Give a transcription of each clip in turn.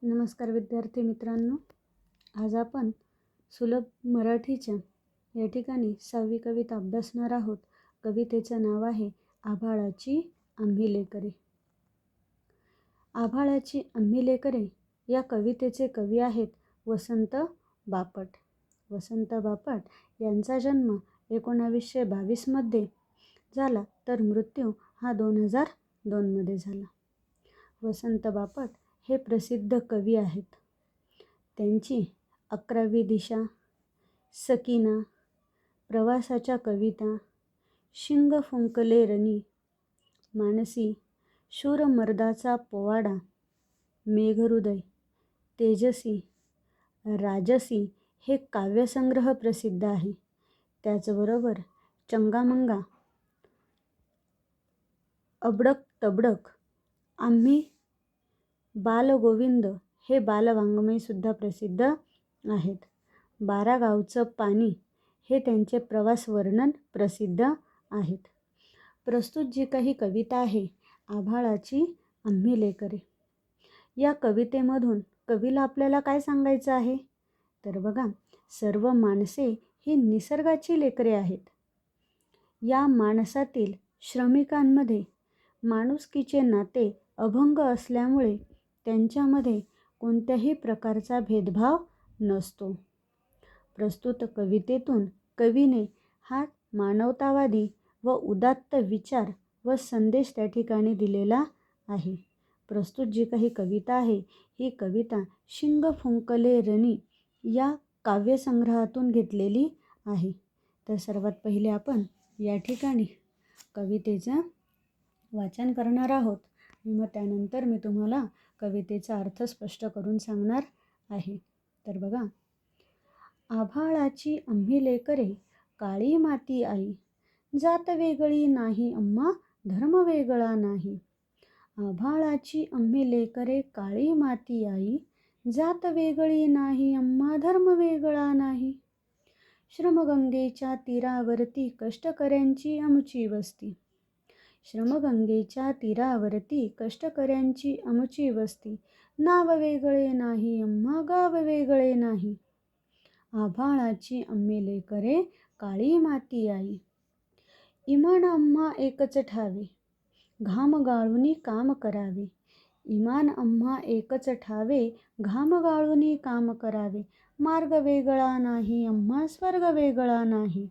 नमस्कार विद्यार्थी मित्रांनो, आज आपण सुलभ मराठीच्या या ठिकाणी 6वी कविता अभ्यासणार आहोत. कवितेचं नाव आहे आभाळाची आम्ही लेकरे. आभाळाची आम्ही लेकरे या कवितेचे कवी आहेत वसंत बापट. वसंत बापट यांचा जन्म 1922मध्ये झाला तर मृत्यू हा 2002मध्ये झाला. वसंत बापट हे प्रसिद्ध कवी आहेत. त्यांची 11वी दिशा, सकीना, प्रवासाच्या कविता, शिंग फुंकले रणी, मानसी, शूरमर्दाचा पोवाडा, मेघहृदय, तेजसी, राजसी हे काव्यसंग्रह प्रसिद्ध आहे. त्याचबरोबर चंगामंगा, अबडक तबडक, आम्ही बालगोविंद हे बालवाङ्मयसुद्धा प्रसिद्ध आहेत. 12 गावचं पाणी हे त्यांचे प्रवास वर्णन प्रसिद्ध आहेत. प्रस्तुत जी काही कविता आहे आभाळाची आम्ही लेकरे, या कवितेमधून कवीला आपल्याला काय सांगायचं आहे तर बघा, सर्व माणसे ही निसर्गाची लेकरे आहेत. या माणसातील श्रमिकांमध्ये माणुसकीचे नाते अभंग असल्यामुळे त्यांच्यामध्ये कोणत्याही प्रकारचा भेदभाव नसतो. प्रस्तुत कवितेतून कवीने हा मानवतावादी व उदात्त विचार व संदेश त्या ठिकाणी दिलेला आहे. प्रस्तुत जी काही कविता आहे ही कविता शिंग फुंकले रणी या काव्यसंग्रहातून घेतलेली आहे. तर सर्वात पहिले आपण या ठिकाणी कवितेचं वाचन करणार आहोत. मग त्यानंतर मी तुम्हाला कवितेचा अर्थ स्पष्ट करून सांगणार आहे. तर बघा, आभाळाची आम्ही लेकरे, काळी माती आई, जात वेगळी नाही अम्मा, धर्म वेगळा नाही. आभाळाची आम्ही लेकरे, काळी माती आई, जात वेगळी नाही अम्मा, धर्म वेगळा नाही. श्रमगंगेच्या तीरावरती कष्टकऱ्यांची आमची वस्ती, श्रमगंगेच्या तीरावरती कष्टकऱ्यांची आमची वस्ती. नाव वेगळे नाही अम्मा, गाव वेगळे नाही. आभाळाची आम्ही लेकरे, काळी माती आई. इमान आम्हा एकच ठावे, घाम गाळूनी काम करावे. इमान आम्हा एकच ठावे, घाम गाळूनी काम करावे. मार्ग वेगळा नाही अम्हा, स्वर्ग वेगळा नाही.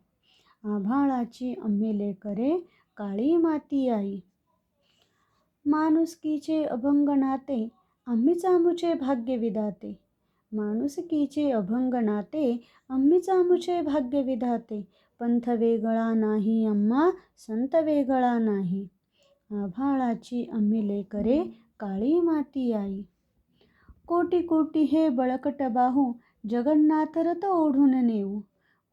आभाळाची आम्ही लेकरे, काळी माती आई. माणुसकीचे अभंग नाते, आम्हीच आमुचे भाग्य विधाते. माणुसकीचे अभंग नाते, आम्हीच आमुचे भाग्य विधाते. पंथ वेगळा नाही अम्मा, संत वेगळा नाही. आभाळाची आम्ही लेकरे, काळी माती आई. कोटी कोटी हे बळकट बाहू, जगन्नाथ रथ ओढून नेऊ.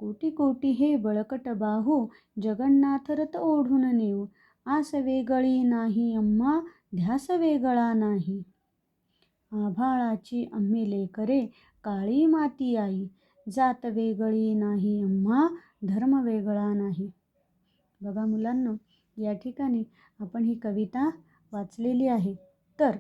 कोटी कोटी हे बळकट बाहू, जगन्नाथ रथ ओढून नेऊ. आस वेगळी नाही अम्मा, ध्यास वेगळा नाही. आभाळाची आम्ही लेकरे, काळी माती आई, जात वेगळी नाही अम्मा, धर्म वेगळा नाही. बघा मुलांनो, या ठिकाणी आपण ही कविता वाचलेली आहे. तर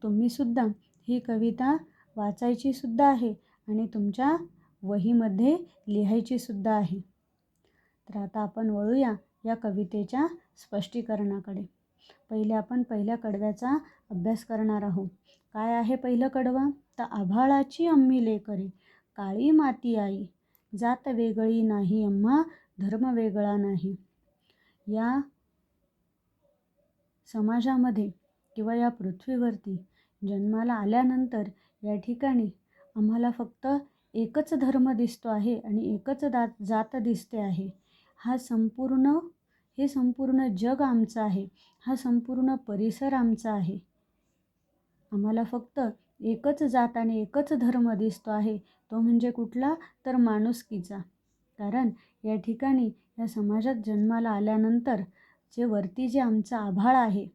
तुम्ही सुद्धा ही कविता वाचायची सुद्धा आहे आणि तुमच्या वहीमध्ये लिहायची सुद्धा आहे. तर आता आपण वळूया या कवितेच्या स्पष्टीकरणाकडे. पहिले आपण पहिल्या कडव्याचा अभ्यास करणार आहोत. काय आहे पहिलं कडवं तर आभाळाची आम्ही लेकरे, काळी माती आई, जात वेगळी नाही अम्मा, धर्म वेगळा नाही. या समाजामध्ये किंवा या पृथ्वीवरती जन्माला आल्यानंतर या ठिकाणी आम्हाला फक्त एकच धर्म दिसतो आहे आणि एकच जात दिसते आहे. हे संपूर्ण जग आमचं आहे. हा संपूर्ण परिसर आमचा आहे. आम्हाला फक्त एकच जात आणि एकच धर्म दिसतो आहे, तो म्हणजे कुठला तर माणुसकीचा. कारण या ठिकाणी या समाजात जन्माला आल्यानंतर जे आमचं आभाळ आहे,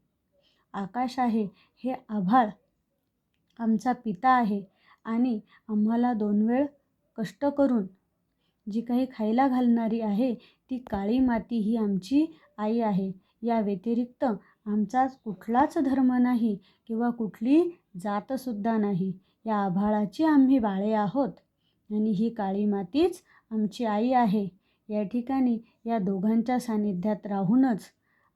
आकाश आहे, हे आभाळ आमचा पिता आहे आणि आम्हाला 2 वेळ कष्ट करून जी काही खायला घालणारी आहे ती काळी माती ही आमची आई आहे. या व्यतिरिक्त आमचा कुठलाच धर्म नाही किंवा कुठली जातसुद्धा नाही. या आभाळाची आम्ही बाळे आहोत आणि ही काळी मातीच आमची आई आहे. या ठिकाणी या दोघांच्या सानिध्यात राहूनच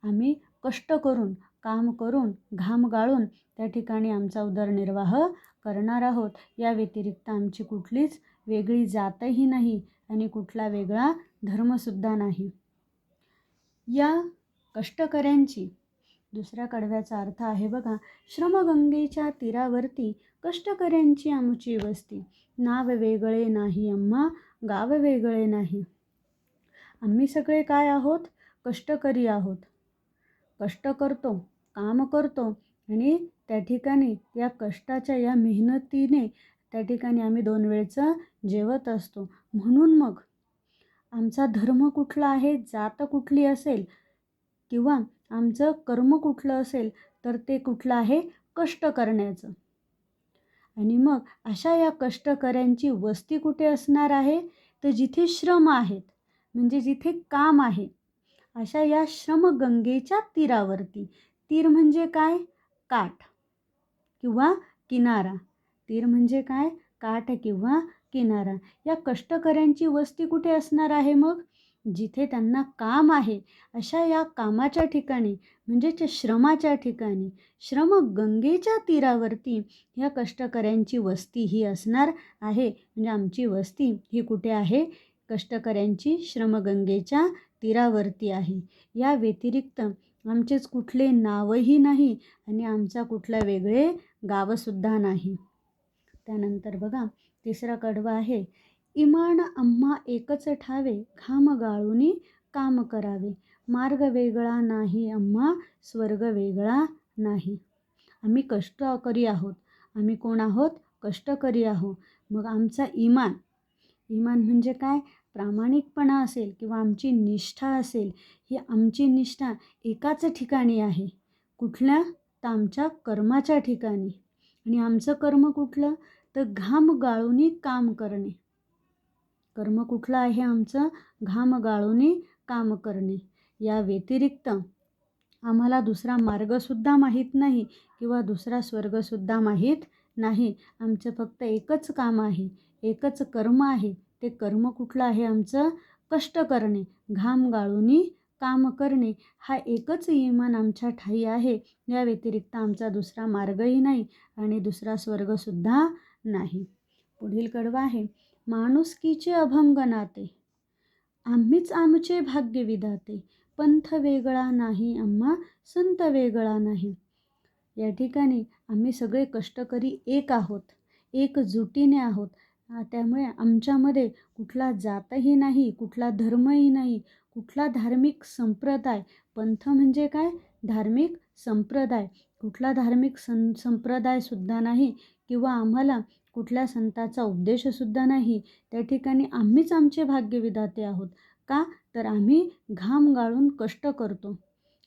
आम्ही कष्ट करून, काम करून, घाम गाळून त्या ठिकाणी आमचा उदरनिर्वाह करणार आहोत. या व्यतिरिक्त आमची कुठलीच वेगळी जातही नाही आणि कुठला वेगळा धर्मसुद्धा नाही. या कष्टकऱ्यांची दुसऱ्या कडव्याचा अर्थ आहे बघा, श्रमगंगेच्या तीरावरती कष्टकऱ्यांची आमची वस्ती. नाव वेगळे नाही आम्हा, गाव वेगळे नाही. आम्ही सगळे काय आहोत? कष्टकरी आहोत. कष्ट करतो, काम करतो आणि त्या ठिकाणी या कष्टाच्या या मेहनतीने त्या ठिकाणी आम्ही 2 वेळचं जेवत असतो. म्हणून मग आमचा धर्म कुठला आहे, जात कुठली असेल किंवा आमचं कर्म कुठलं असेल तर ते कुठलं आहे? कष्ट करण्याचं. आणि मग अशा या कष्टकऱ्यांची वस्ती कुठे असणार आहे? तर जिथे श्रम आहेत, म्हणजे जिथे काम आहे, अशा या श्रमगंगेच्या तीरावरती. तीर म्हणजे काय? काठ किंवा किनारा. तीर म्हणजे काय? काठ किंवा किनारा. या कष्टकऱ्यांची वस्ती कुठे असणार आहे मग? जिथे त्यांना काम आहे अशा या कामाच्या ठिकाणी, म्हणजेच श्रमाच्या ठिकाणी, श्रमगंगेच्या तीरावरती या कष्टकऱ्यांची वस्ती ही असणार आहे. म्हणजे आमची वस्ती ही कुठे आहे? कष्टकऱ्यांची श्रमगंगेच्या तीरावरती आहे. या व्यतिरिक्त आमचेच कुठले नावही नाही आणि आमचा कुठला वेगळे गावसुद्धा नाही. त्यानंतर बघा तिसरा कडवा आहे, इमान आम्हा एकच ठावे, घाम गाळूनी काम करावे. मार्ग वेगळा नाही आम्हा, स्वर्ग वेगळा नाही. आम्ही कष्टकरी आहोत. आम्ही कोण आहोत? कष्टकरी आहोत. मग आमचा इमान म्हणजे काय? प्रामाणिकपणा असेल किंवा आमची निष्ठा असेल, ही आमची निष्ठा एकाच ठिकाणी आहे. कुठल्या? तर आमच्या कर्माच्या ठिकाणी. आणि आमचं कर्म कुठलं? तर घाम गाळूनी काम करणे. कर्म कुठलं आहे आमचं? घाम गाळूनी काम करणे. या व्यतिरिक्त आम्हाला दुसरा मार्गसुद्धा माहीत नाही किंवा दुसरा स्वर्गसुद्धा माहीत नाही. आमचं फक्त एकच काम आहे, एकच कर्म आहे. ते कर्म कुठलं आहे आमचं? कष्ट करणे, घाम गाळूनी काम करणे. हा एकच इमान आमच्या ठायी आहे. या व्यतिरिक्त आमचा दुसरा मार्गही नाही आणि दुसरा स्वर्गसुद्धा नाही. पुढील कडवा आहे, माणुसकीचे अभंग नाते, आम्हीच आमचे भाग्य विधाते. पंथ वेगळा नाही आम्हा, संत वेगळा नाही. या ठिकाणी आम्ही सगळे कष्टकरी एक आहोत, एकजुटीने आहोत. त्यामुळे आमच्यामध्ये कुठला जातही नाही, कुठला धर्मही नाही, कुठला धार्मिक संप्रदाय. पंथ म्हणजे काय? धार्मिक संप्रदाय. कुठला धार्मिक संप्रदायसुद्धा नाही किंवा आम्हाला कुठल्या संताचा उपदेशसुद्धा नाही. त्या ठिकाणी आम्हीच आमचे भाग्यविधाते आहोत. का? तर आम्ही घाम गाळून कष्ट करतो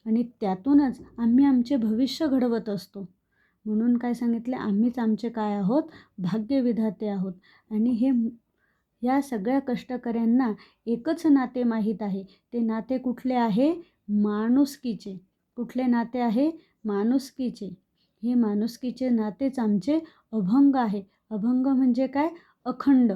आणि त्यातूनच आम्ही आमचे भविष्य घडवत असतो. म्हणून काय सांगितले? आम्हीच आमचे काय आहोत? भाग्यविधाते आहोत. आणि या सगळ्या कष्टकऱ्यांना एकच नाते माहीत आहे. ते नाते कुठले आहे? माणुसकीचे. कुठले नाते आहे? माणुसकीचे. हे माणुसकीचे नातेच आमचे अभंग आहे. अभंग म्हणजे काय? अखंड.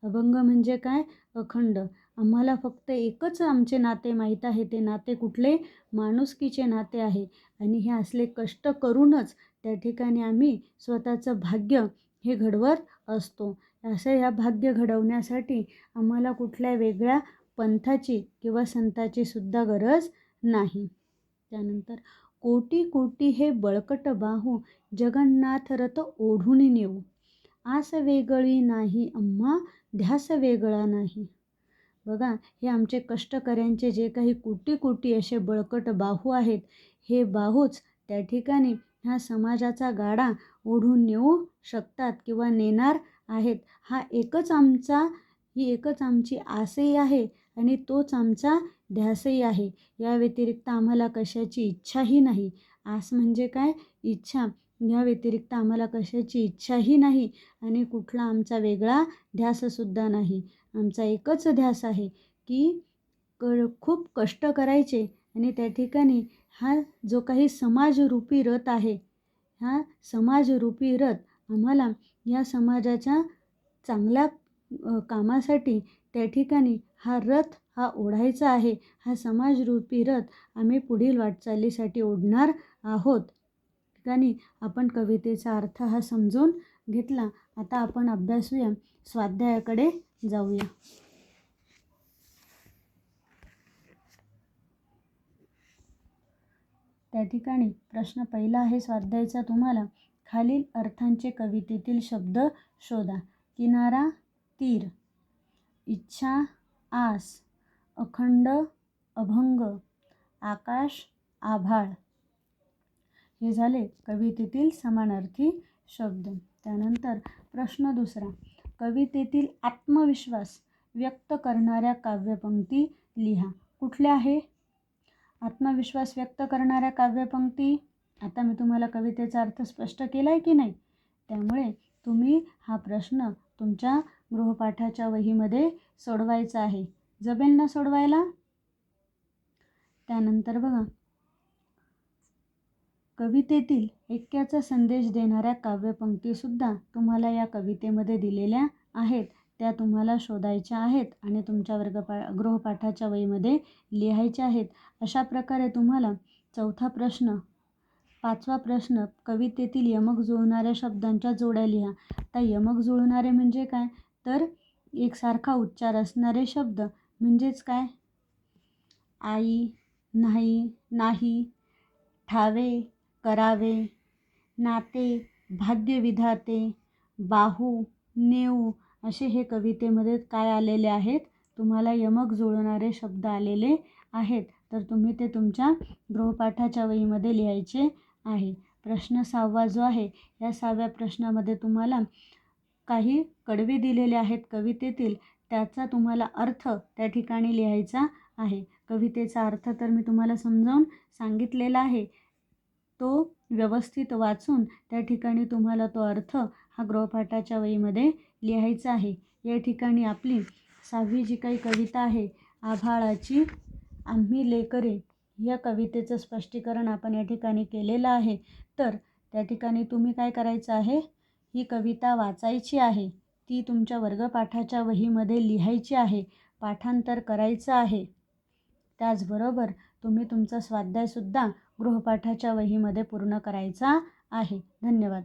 अभंग म्हणजे काय? अखंड. आम्हाला फक्त एकच आमचे नाते माहीत आहे. ते नाते कुठले? माणुसकीचे नाते आहे. आणि हे असले कष्ट करूनच त्या ठिकाणी आम्ही स्वतःचं भाग्य हे घडवत असतो. असं या भाग्य घडवण्यासाठी आम्हाला कुठल्या वेगळ्या पंथाची किंवा संताची सुद्धा गरज नाही. त्यानंतर कोटी कोटी हे बळकट बाहू, जगन्नाथ रथ ओढून नेऊ. आस वेगळी नाही आम्हा, ध्यास वेगळा नाही. बघा, हे आमचे कष्टकऱ्यांचे जे काही कोटी कोटी असे बळकट बाहू आहेत, हे बाहूच त्या ठिकाणी ह्या समाजाचा गाडा ओढून नेऊ शकतात किंवा नेणार आहेत. ही एकच आमची आसही आहे आणि तोच आमचा ध्यासही आहे. या व्यतिरिक्त आम्हाला कशाची इच्छाही नाही. आस म्हणजे काय? इच्छा. या व्यतिरिक्त आम्हाला कशाची इच्छाही नाही आणि कुठला आमचा वेगळा ध्याससुद्धा नाही. आमचा एकच ध्यास आहे की खूप कष्ट करायचे आणि त्या ठिकाणी हा जो काही समाजरूपी रथ आहे, ह्या समाजरूपी रथ आम्हाला या समाजाच्या चांगल्या कामासाठी त्या ठिकाणी हा रथ हा ओढायचा आहे. हा समाजरूपी रथ आम्ही पुढील वाटचालीसाठी ओढणार आहोत. ठिकाणी आपण कवितेचा अर्थ हा समजून घेतला. आता आपण अभ्यासूया, स्वाध्यायाकडे जाऊया. त्या ठिकाणी प्रश्न पहिला आहे स्वाध्यायाचा तुम्हाला, खालील अर्थांचे कवितेतील शब्द शोधा. किनारा, तीर, इच्छा, आस, अखंड, अभंग, आकाश, आभाळ. हे झाले कवितेतील समानार्थी शब्द. त्यानंतर प्रश्न दुसरा, कवितेतील आत्मविश्वास व्यक्त करणाऱ्या काव्यपंक्ती लिहा. कुठल्या आहे आत्मविश्वास व्यक्त करणाऱ्या काव्यपंक्ती? आता मी तुम्हाला कवितेचा अर्थ स्पष्ट केला आहे की नाही? त्यामुळे तुम्ही हा प्रश्न तुमच्या गृहपाठाच्या वहीमध्ये सोडवायचा आहे. जमेल ना सोडवायला? त्यानंतर बघा, कवितेतील ऐक्याचा संदेश देणाऱ्या काव्यपंक्तीसुद्धा तुम्हाला या कवितेमध्ये दिलेल्या आहेत. त्या तुम्हाला शोधायच्या आहेत आणि तुमच्या गृहपाठाच्या वहीमध्ये लिहायच्या आहेत. अशा प्रकारे तुम्हाला चौथा प्रश्न, पाचवा प्रश्न, कवितेतील यमक जुळणाऱ्या शब्दांच्या जोड्या लिहा. आता यमक जुळणारे म्हणजे काय? तर एकसारखा उच्चार असणारे शब्द म्हणजेच काय? आई, नाही, नाही, ठावे, करावे, नाते, भाग्यविधाते, बाहू, नेऊ असे हे कवितेमध्ये काय आलेले आहेत? तुम्हाला यमक जुळणारे शब्द आलेले आहेत. तर तुम्ही ते तुमच्या गृहपाठाच्या वहीमध्ये लिहायचे आहे. प्रश्न 6वा जो आहे, या 6व्या प्रश्नामध्ये तुम्हाला काही कडवे दिलेले आहेत कवितेतील, त्याचा तुम्हाला अर्थ त्या ठिकाणी लिहायचा आहे. कवितेचा अर्थ तर मी तुम्हाला समजावून सांगितलेला आहे. तो व्यवस्थित वाचून त्या ठिकाणी तुम्हाला तो अर्थ हा गृहपाठाच्या वहीमध्ये लिहायचा आहे. या ठिकाणी आपली 6वी जी काही कविता आहे, आभाळाची आम्ही लेकरे, या कवितेचं स्पष्टीकरण आपण या ठिकाणी केलेलं आहे. तर त्या ठिकाणी तुम्ही काय करायचं आहे? ही कविता वाचायची आहे, ती तुमच्या वर्गपाठाच्या वहीमध्ये लिहायची आहे, पाठांतर करायचं आहे. त्याचबरोबर तुम्ही तुमचा स्वाध्यायसुद्धा गृहपाठाच्या वहीमध्ये पूर्ण करायचा आहे. धन्यवाद.